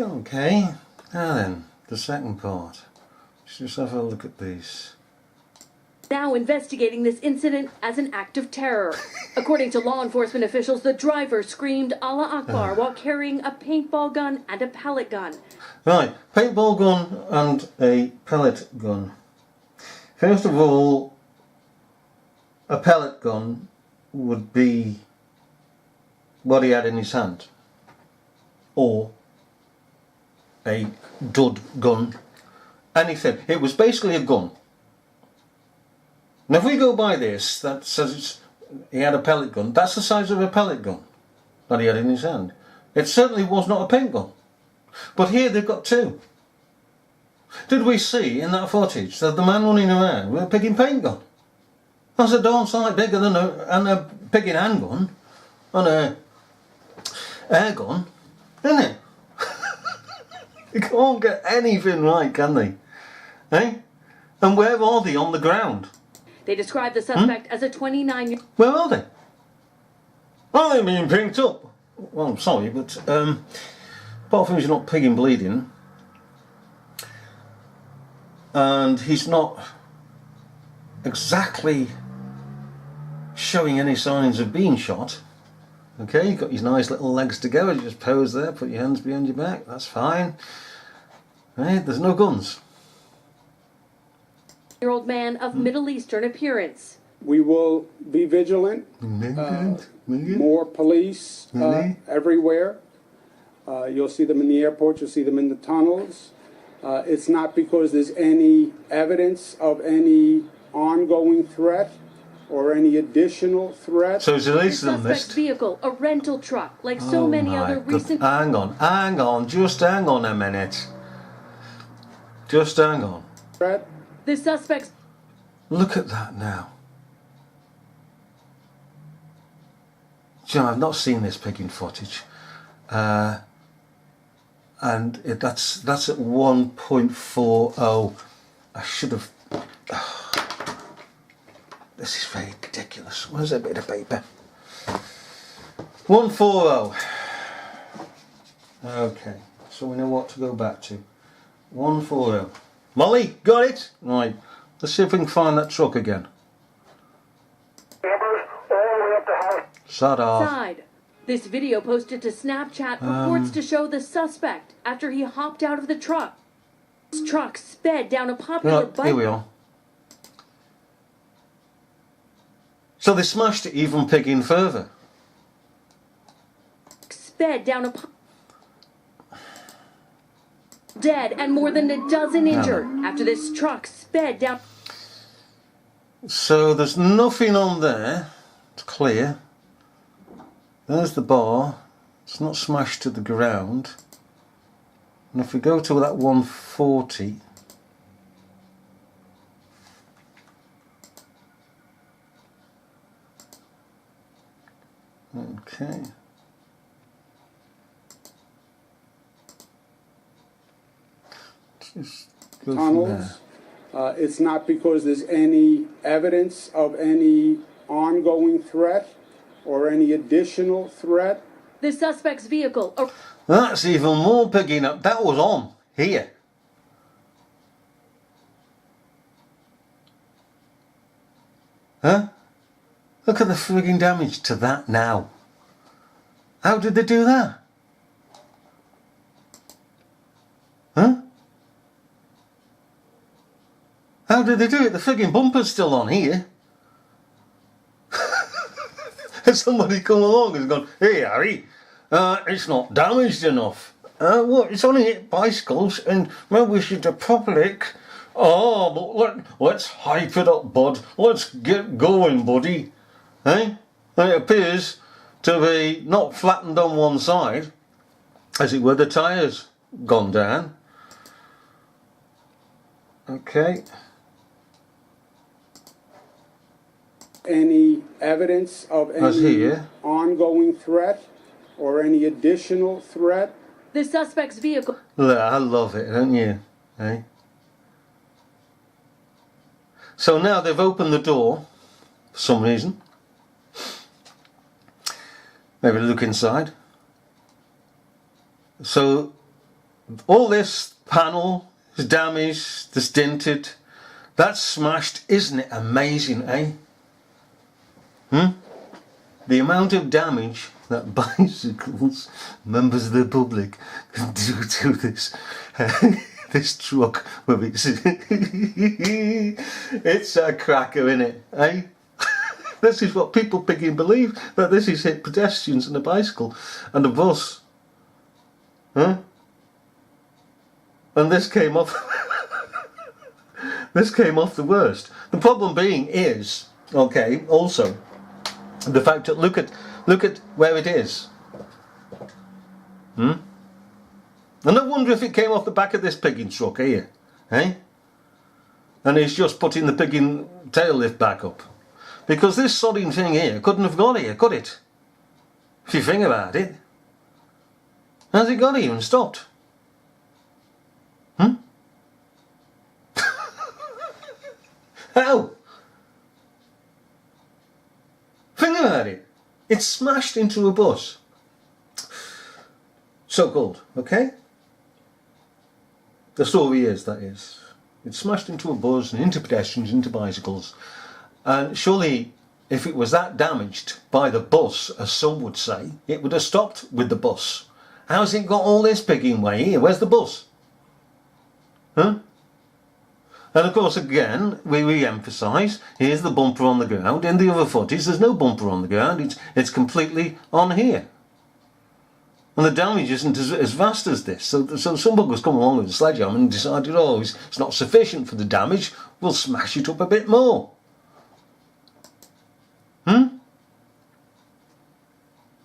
Okay, now then, the second part. Let's just have a look at these. Now investigating this incident as an act of terror. According to law enforcement officials, the driver screamed Allah Akbar while carrying a paintball gun and a pellet gun. Right, paintball gun and a pellet gun. First of all, a pellet gun would be what he had in his hand, or a dud gun, anything. It was basically a gun. Now if we go by this, that says he had a pellet gun, that's the size of a pellet gun that he had in his hand. It certainly was not a paint gun. But here they've got two. Did we see in that footage that the man running around with a pigging paint gun? That's a darn sight bigger than a pigging handgun and a air gun, isn't it? You can't get anything right, can they? Eh? And where are they on the ground? They described the suspect as a 29-year-old. Where are they? Are they being picked up? Well, I'm sorry, but apart from he's not pigging bleeding, and he's not exactly showing any signs of being shot. Okay, you've got his nice little legs to go. You just pose there, put your hands behind your back. That's fine. Right, there's no guns. Year-old man of Middle Eastern appearance. We will be vigilant. More police everywhere. You'll see them in the airport. You'll see them in the tunnels. It's not because there's any evidence of any ongoing threat or any additional threat. So it's at The least on suspect's this. vehicle, a rental truck, like so many other recent... Hang on, just hang on a minute. Just hang on. Threat. The suspect's... Look at that now. You know, I've not seen this pigging footage. And that's at 1.40. I should have... This is very ridiculous. Where's a bit of paper? 140. Okay, so we know what to go back to. 140. Molly, got it? Right, let's see if we can find that truck again. Shut off. Side. This video posted to Snapchat purports to show the suspect after he hopped out of the truck. This truck sped down a popular Right, bike. here we are. So they smashed it even pigging further. Sped down a dead and more than a dozen injured after this truck sped down. So there's nothing on there. It's clear. There's the bar. It's not smashed to the ground. And if we go to that 140, okay. Just go from there. Tunnels. It's not because there's any evidence of any ongoing threat or any additional threat. The suspect's vehicle, a That's even more picking up. That was on here. Huh? Look at the frigging damage to that now. How did they do that? Huh? How did they do it? The frigging bumper's still on here. Has somebody come along and gone, hey Harry, it's not damaged enough. What? It's only hit bicycles and members of the public. Oh, but let's hype it up, bud. Let's get going, buddy. Eh? And it appears to be not flattened on one side, as it were, the tyres gone down. Okay. Any evidence of any ongoing threat or any additional threat. the suspect's vehicle. Look, I love it, don't you? Eh? So now they've opened the door for some reason. Maybe look inside. So all this panel is damaged, it's dented, that's smashed. Isn't it amazing, eh? The amount of damage that bicycles, members of the public, can do to this this truck with its it's a cracker, innit, eh? This is what people begin believe, that this is hit pedestrians and a bicycle and a bus. And this came off this came off the worst. The problem being is, okay, also the fact that look at where it is. And I wonder if it came off the back of this pigging truck here, eh? And he's just putting the pigging tail lift back up. Because this sodding thing here couldn't have got here, could it? If you think about it. How's it got here and stopped? How? Think about it. It's smashed into a bus. So-called, okay? The story is, that is. It's smashed into a bus and into pedestrians, into bicycles. And surely, if it was that damaged by the bus, as some would say, it would have stopped with the bus. How's it got all this pigging way here? Where's the bus? And of course, again, we re-emphasise, here's the bumper on the ground. In the other footage, there's no bumper on the ground. It's completely on here. And the damage isn't as vast as this. So some buggers come along with a sledgehammer and decided, oh, it's not sufficient for the damage. We'll smash it up a bit more. Then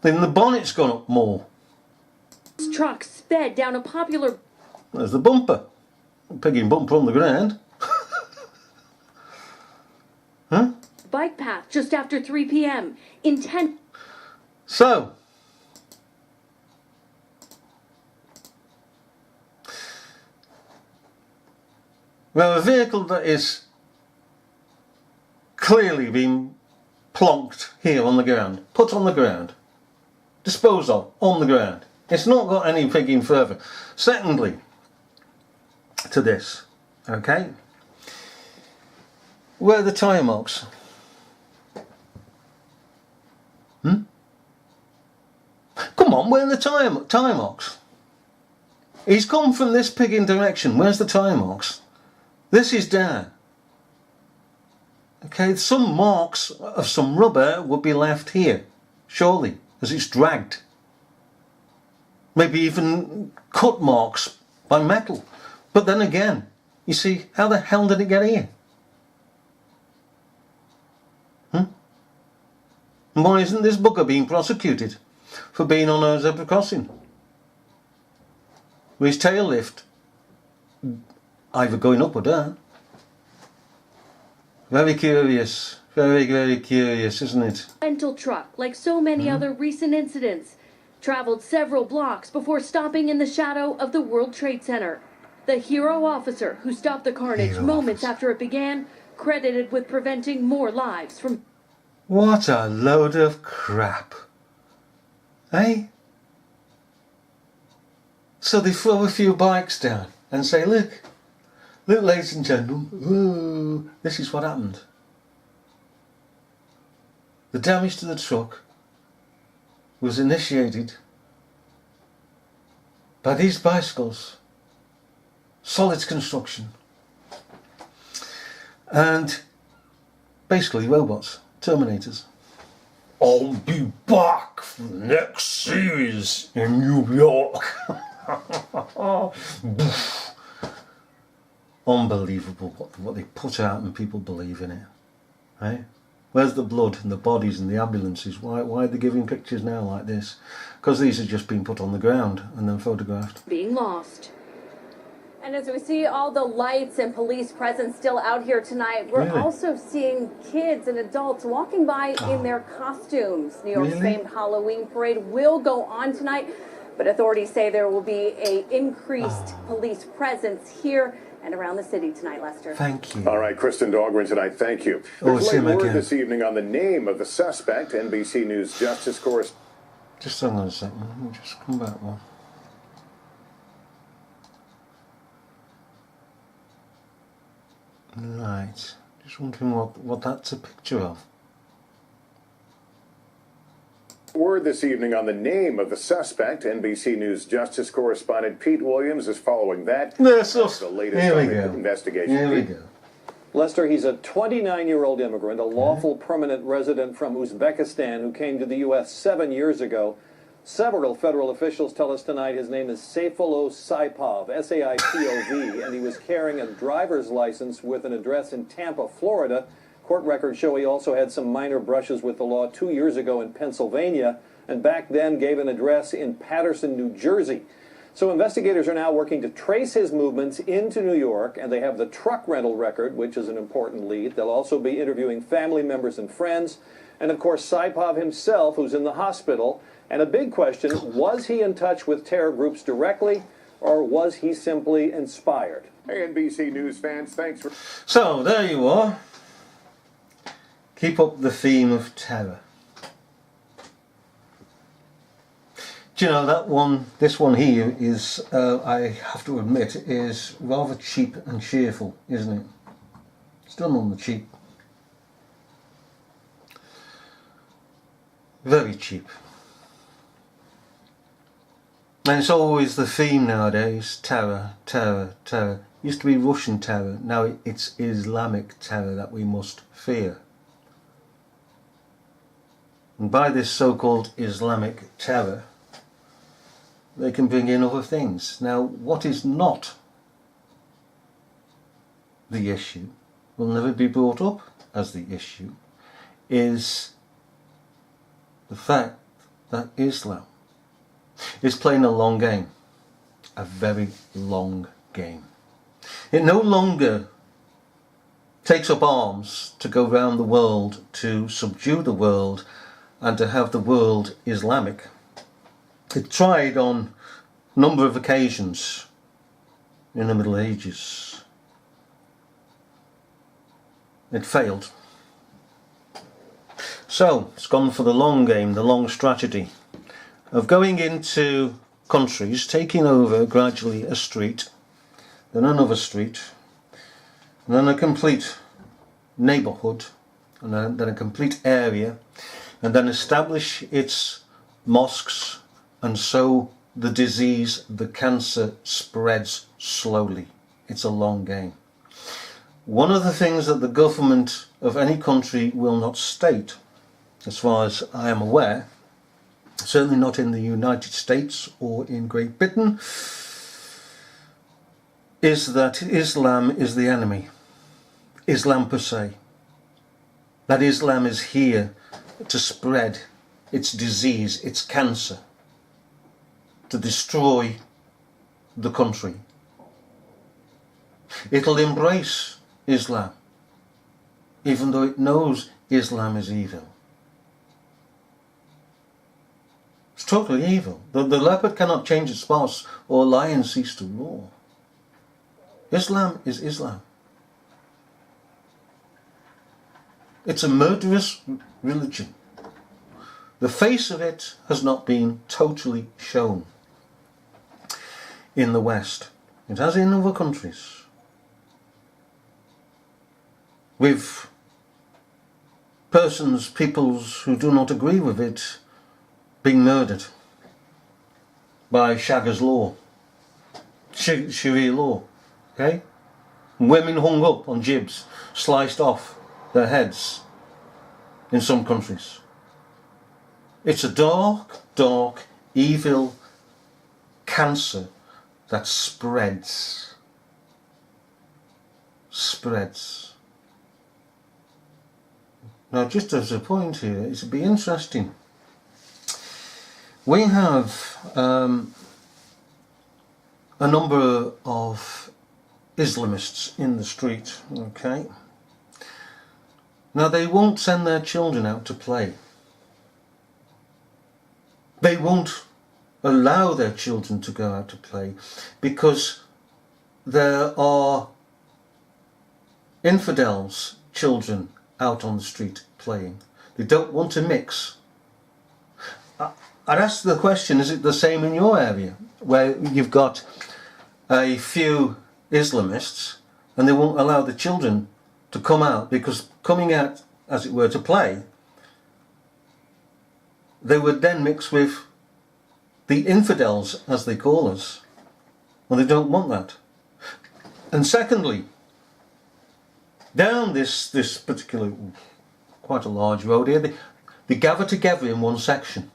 the bonnet's gone up more. This truck sped down a popular... There's the bumper. Pigging bumper on the ground. bike path just after 3 p.m. Intent. So, we have a vehicle that is clearly being plonked here on the ground, put on the ground, disposed of on the ground. It's not got any pigging further. Secondly, to this, okay, where are the tyre marks? Come on, where are the tyre marks? He's come from this pigging direction. Where's the tyre marks? This is down. Okay, some marks of some rubber would be left here, surely, as it's dragged. Maybe even cut marks by metal. But then again, you see, how the hell did it get here? And why isn't this bugger being prosecuted for being on a zebra crossing? With his tail lift either going up or down. Very curious. Very, very curious, isn't it? Rental truck, like so many other recent incidents, traveled several blocks before stopping in the shadow of the World Trade Center. The hero officer who stopped the carnage moments after it began, credited with preventing more lives from... What a load of crap. Eh? So they throw a few bikes down and say, look, ladies and gentlemen, ooh, this is what happened. The damage to the truck was initiated by these bicycles, Solid Construction, and basically robots, Terminators. I'll be back for the next series in New York. Unbelievable what they put out and people believe in it. Eh? Where's the blood and the bodies and the ambulances? Why are they giving pictures now like this? Because these have just been put on the ground and then photographed. Being lost. And as we see all the lights and police presence still out here tonight, we're also seeing kids and adults walking by in their costumes. New York's famed Halloween parade will go on tonight, but authorities say there will be an increased police presence here and around the city tonight, Lester. Thank you. All right, Kristen Dahlgren tonight, thank you. There's late word this evening on the name of the suspect. NBC News Justice correspondent. Just hang on a second, let me just come back one. Right. Just wondering what that's a picture of. Word this evening on the name of the suspect. NBC News Justice correspondent Pete Williams is following that. That's the latest Here we on the go. investigation. Here we go. Lester, he's a 29-year-old immigrant, a lawful permanent resident from Uzbekistan who came to the U.S. 7 years ago. Several federal officials tell us tonight his name is Saifullo Saipov, S-A-I-P-O-V, and he was carrying a driver's license with an address in Tampa, Florida. Court records show he also had some minor brushes with the law 2 years ago in Pennsylvania, and back then gave an address in Paterson, New Jersey. So investigators are now working to trace his movements into New York, and they have the truck rental record, which is an important lead. They'll also be interviewing family members and friends, and of course Saipov himself, who's in the hospital. And a big question, was he in touch with terror groups directly, or was he simply inspired? Hey, NBC News fans, thanks for... So, there you are. Keep up the theme of terror. Do you know that one, this one here is, I have to admit, is rather cheap and cheerful, isn't it? It's done on the cheap. Very cheap. And it's always the theme nowadays, terror, terror, terror. Used to be Russian terror, now it's Islamic terror that we must fear. And by this so-called Islamic terror, they can bring in other things. Now, what is not the issue, will never be brought up as the issue, is the fact that Islam is playing a long game, a very long game. It no longer takes up arms to go round the world, to subdue the world and to have the world Islamic. It tried on a number of occasions in the Middle Ages. It failed. So it's gone for the long game, the long strategy of going into countries, taking over gradually a street, then another street, and then a complete neighbourhood, and then a complete area, and then establish its mosques, and so the disease, the cancer, spreads slowly. It's a long game. One of the things that the government of any country will not state, as far as I am aware, certainly not in the United States or in Great Britain, is that Islam is the enemy. Islam per se. That Islam is here to spread its disease, its cancer, to destroy the country. It'll embrace Islam, even though it knows Islam is evil. It's totally evil. The leopard cannot change its spots or lion cease to roar. Islam is Islam. It's a murderous religion. The face of it has not been totally shown in the West. It has in other countries. With peoples who do not agree with it being murdered by Sharia's law, Sharia law, okay? Women hung up on jibs, sliced off their heads in some countries. It's a dark, dark, evil cancer that spreads. Spreads. Now, just as a point here, it would be interesting. We have a number of Islamists in the street, okay? Now, they won't send their children out to play. They won't allow their children to go out to play because there are infidels' children out on the street playing. They don't want to mix. I'd ask the question, is it the same in your area, where you've got a few Islamists and they won't allow the children to come out, because coming out, as it were, to play, they would then mix with the infidels, as they call us, and they don't want that. And secondly, down this particular, quite a large road here, they gather together in one section.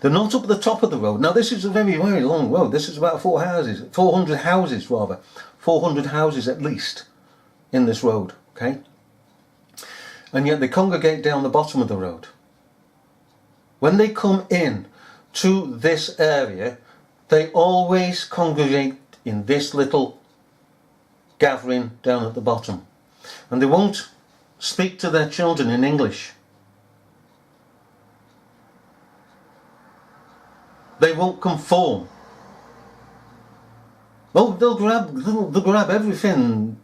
They're not up at the top of the road. Now this is a very, very long road. This is about 400 houses rather. 400 houses at least in this road, okay? And yet they congregate down the bottom of the road. When they come in to this area, they always congregate in this little gathering down at the bottom. And they won't speak to their children in English. They won't conform. Well, they'll grab everything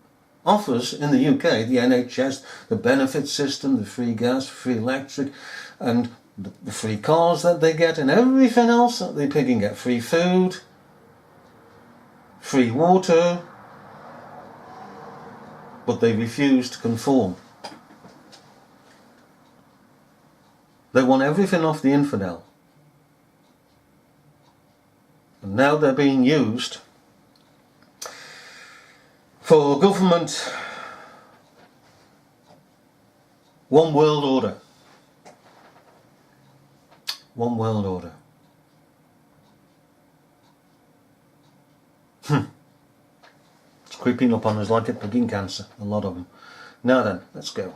offers in the UK, the NHS, the benefit system, the free gas, free electric, and the free cars that they get, and everything else that they can get. Free food, free water, but they refuse to conform. They want everything off the infidel. And now they're being used for government one world order. One world order. It's creeping up on us like a pig in cancer, a lot of them. Now then, let's go.